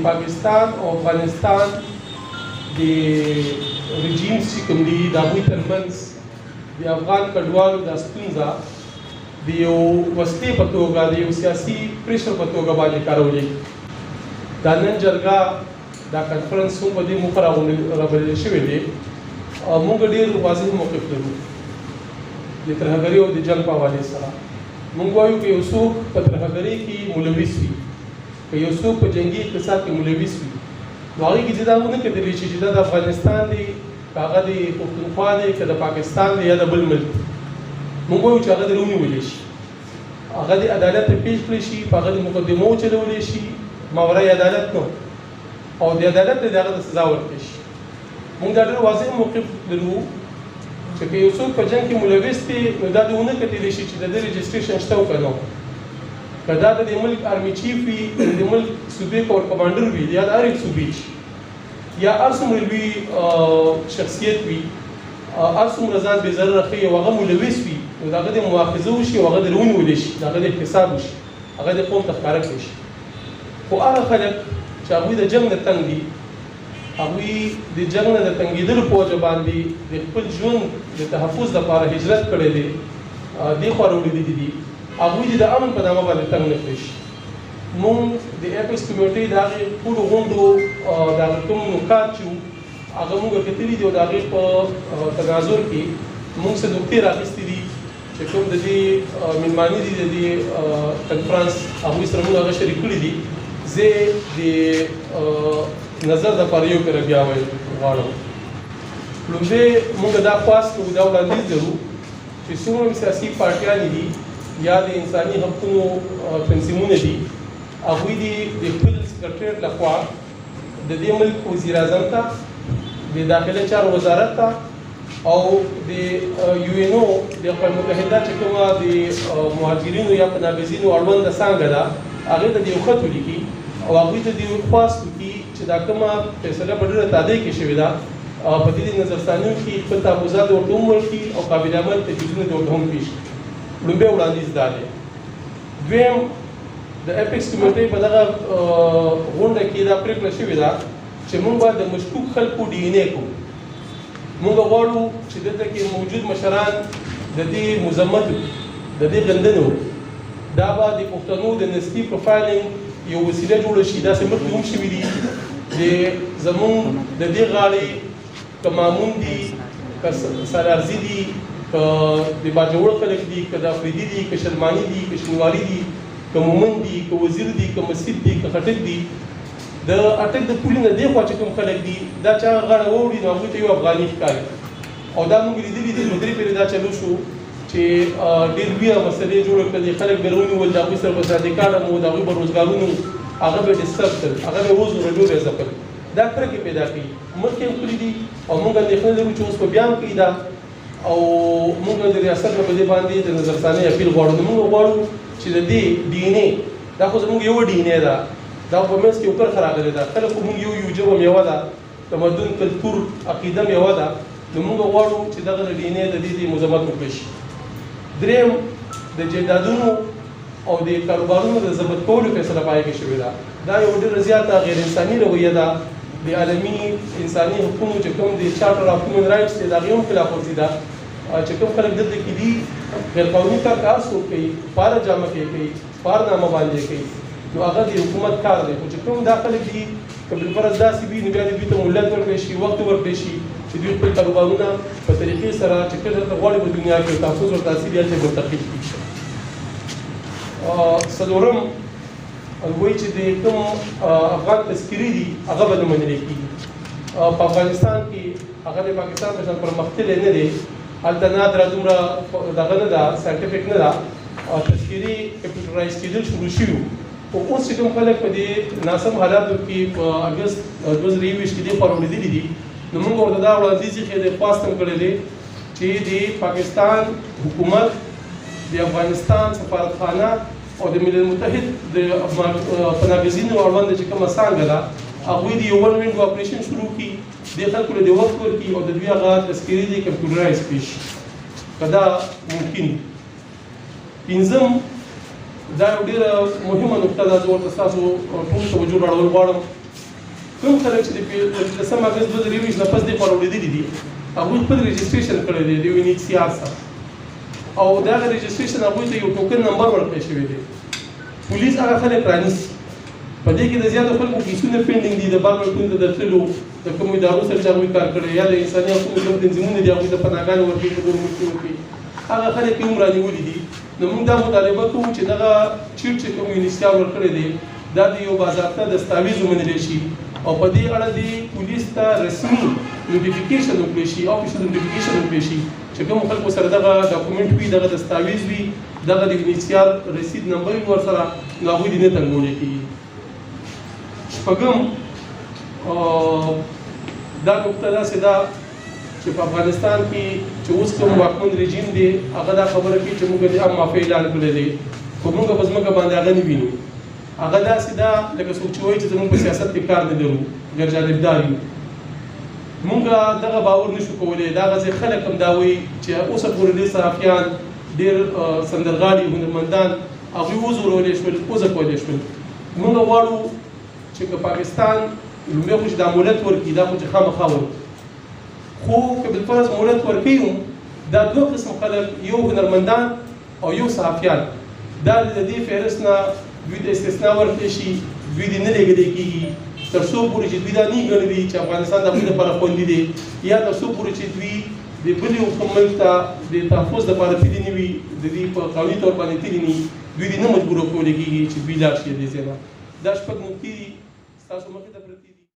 پاکستان او افغانستان د رژیمز چې کوم دي د هغوی ترمنځ د افغان کډوالو دا ستونزه د یو وسیلې په توګه د یو سیاسي پریشر په توګه باندې کارولې. دا نن جرګه دا کنفرنس هم په دې موخه رابلل شوی دی. موږ ډېر واضح موقف لرو د ترهګرۍ او د جنګ په حوالې سره. موږ وایو که یو څوک په ترهګرۍ کې ملوث وي، که یو څوک په جنګي اقتصاد کې ملوث وي، نو هغې کې دا ونه کتلی شي چې دا د افغانستان دی، که هغه د پښتونخوا دی، که د پاکستان دی یا د بل ملک. موږ وایو چې هغه دې ونیولی شي، هغه د عدالت ته پیش کړی شي، په هغه د مقدمه وچلولی شي، ماورای عدالت نه، او د عدالت ته د هغه د سزا ورکړی شي. موږ دا ډېر واضح موقف لرو چې که یو څوک په جنګ کې ملوث دی، نو دا دې ونه کتلی شي چې د ده رجسټریشن شته او که نه. که دا د دې ملک آرمي چیف وي، د دې ملک صوبې کور کمانډر وي، یا د هر یو صوبې یا هر څومره لوی شخصیت وي، هر څومره ځان بې ضرره ښیي او هغه ملوث وي، نو د هغه د مؤاخذه وشي او هغه د ونیولی شي، د هغه د احتساب وشي، هغه د قوم ته ښکاره کړی شي. خو هغه خلک چې هغوی د جنګ نه تنګ دي، هغوی د جنګ نه د تنګېدلو په وجه باندې د خپل ژوند د تحفظ لپاره هجرت کړی دی، دې خوا راوړېدلي دي، هغوی دې د امن په نامه باندې تنګ نه کړی شي. مونږ د اپیکس کمیټۍ د هغې ټولو غونډو د هغه کوم نکات چې هغه مونږ کتلي دي او د هغې په تناظر کې مونږ څه نکتې راخیستې دي چې کوم د دې میلمانه دي د دې کنفرانس هغوی سره مونږ هغه شریک کړي دي. زه د نظر دپاره یو کره بیا ویل غواړم. لومړی مونږ دا خواست کوو، دا وړاندیز لرو چې څومره سیاسي پارټیانې دي یا د انساني حقونو تنظیمونه دي، هغوی دې د خپل سکرټریټ لخوا د دې ملک وزیر اعظم ته، د داخله چارو وزارت ته او د یو این او د اقوام متحده چې کومه د مهاجرینو یا پناهګزینو اړونده څانګه ده، هغې ته د یو خط ولیکي او هغوی ته د یو خواست وکړي چې دا کومه فیصله په ډېره تادۍ کې شوې ده، په دې نظرثانیو کې خپل تحفظات ورته هم ورکړي او قابل عمل تجویزونه دې ورته هم پیش کړي. لومړی وړاندیز دا دی. دویم، د اپیکس کمیټۍ په دغه غونډه کې دا پرېکړه شوې ده چې موږ باید د مشکوک خلکو ډي این اے کوو. موږ غواړو چې دلته کې موجود مشران د دې مذمت د دې غندنو دا به د پښتنو د نسلي پروفایلینګ یو وسیله جوړه شي. داسې مخکې هم شوي دي، زموږ د دې غاړې که مامون دي، که سالارزي دي، که د باجوړ خلک دي، که د افریدي دي، که شلماني دي، که شینواري دي، که مومن دي، که وزیر دي، که مسجد دي، که خټک دي، د اټک د پولې نه دې خوا چې کوم خلک دي، دا چې هغه غاړه واوړي نو هغوی ته یو افغاني ښکاري. او دا موږ لیدلي دي، نو درې پېرې دا چلو شو چې ډېر لویه مسلې جوړه کړلې، خلک به ونیول، د هغوی سره به صادق کارډ و، د هغوی به روزګارونو هغه به ډسټرب کړل، هغه به اوس ډېر ځپل. دا کرکې پیدا کوي. مخکې هم کړي دي او موږ اندېښنه لرو چې اوس په بیا هم کوي دا، او موږ د ریاست نه په دې باندې د نظرثانۍ اپیل غواړو. نو موږ غواړو چې د دې ډي این اے، دا خو زموږ یو ډي این اے ده، دا په منځ کې یو کرښه راغلې ده. خلک خو موږ یو ژبه میوه ده، تمدن، کلتور، عقیده میوه ده. نو موږ غواړو چې دغه ډي این اے د دې مذمت وکړی شي. دریم، د جایدادونو او د کاروبارونو د ضبط کولو فیصله پای کې شوې ده. دا یو ډېره زیاته غیر انساني رویه ده. د عالمي انساني حقوقو چې کوم د چارټر اف هیومن رایټس دی، د هغې هم خلاف ورزي ده. چې کوم خلک دلته کې دي غیر قانوني کار که هر څوک کوي، په هره جامه کې کوي، په هر نامه باندې کوي، نو هغه د حکومت کار دی. خو چې کوم دا خلک دي که بالفرض داسې وي، نو بیا د دوی ته مهلت ورکړی شي، وخت ورکړی شي چې دوی خپل کاروبارونه په طریقې سره چې کله غواړي په دنیا کې تحفظ ورته حاصل هلته منتقل کړي. څلورم، وایي چې د کوم افغان تذکیرې دي هغه به نه منلې کېږي. په افغانستان کې هغه د پاکستان په شان پرمختللی نه دی، هلته نادره دومره دغه نه ده، ساینټیفیک نه ده، تذکیرې کمپیوټرایز کېدل شروع شوي. خو اوس چې کوم خلک په دې ناسم حالاتو کې په اګست 2021 کې دې خوا راوړېدلي دي، نو موږ ورته دا وړاندیز یې د خواست هم کړی دی چې د پاکستان حکومت، د افغانستان سفارتخانه او د ملل متحد د پناهګزینو اړونده چې کومه څانګه ده، هغوی د یو ون وینډو اپریشن شروع کړي، دې خلکو له دې وخت ورکړي او د دوی هغه تذکیرې دي کمپیوټرایز کړي شي، که دا ممکن وي. پنځم، دا یو ډېره مهمه نقطه ده، زه ورته ستاسو ټول توجه راړول غواړم کوم خلک چې د 15 اګست 2020 نه پس د پروړېدلي دي هغوی خپل رجسټریشن کړی دی د UNHCR سره او دا رجسټریشن هغوی ته یو ټوکن نمبر ورکړی شوی دی پولیس هغه خلک رانیسي په دې کې د زیاتو خلکو کیسونه پینډینګ دي د بار ملکونو ته د تللو د کومو ادارو سره چې هغوی کار کړی یا د انساني حقوقو کوم تنظیمونه دي هغوی ته پناهګانې ورکوي په نورو ملکونو کې هغه خلک یې هم رانیولي دي نو موږ دا مطالبه کوو چې دغه چیټ چې کوم UNHCR ورکړی دی دا د یو باضابطه دستاویز ومنلی شي او په دې اړه د پولیس ته رسمي نوټیفیکیشن وکړی شي افیشل نوټیفیکیشن وکړی شي چې کوم خلکو سره دغه ډاکومنټ وي دغه دستاویز وي دغه د UNHCR رسید نمبر وي ورسره نو هغوی دې نه تنګولی کېږي شپږم دا نقطه داسې ده چې په افغانستان کې چې اوس کوم واکمن رژیم دی هغه دا خبره کوي چې موږ د ام معافۍ اعلان کړی دی خو موږ په ځمکه باندې هغه نه وینو هغه داسې ده لکه څوک چې وایي چې زموږ په سیاست کې کار نه لرو غیر جانبدار یو موږ دغه باور نشو کولی دا غځې خلک هم دا وایي چې اوسه پورې ډېر صحافیان ډېر سندرغاړي هنرمندان هغوی وزورولی شول وځپولی شول موږ غواړو چې که پاکستان لومړی خو چې دا مهلت ورکړي دا خو چې خامخا ورکړي خو که بالفرض مهلت ورکوي هم دا دوه قسم خلک یو هنرمندان او یو صحافیان دا د دې فهرست نه دوی ته استثنا ورکړی شي دوی دې نه لېږدی کېږي تر څو پورې چې دوی دا نه ګڼلي چې افغانستان د هغوی لپاره خوندي دی یا تر څو پورې چې دوی د بل یو ملک ته د تحفظ دپاره تللي نه وي د دوی په قانوني طور باندې تللي نه وي دوی دې نه مجبوره کولی کېږي چې دوی لاړ شي دې ځای نه دا شپږ نقطې دي ستاسو مخې ته پرتې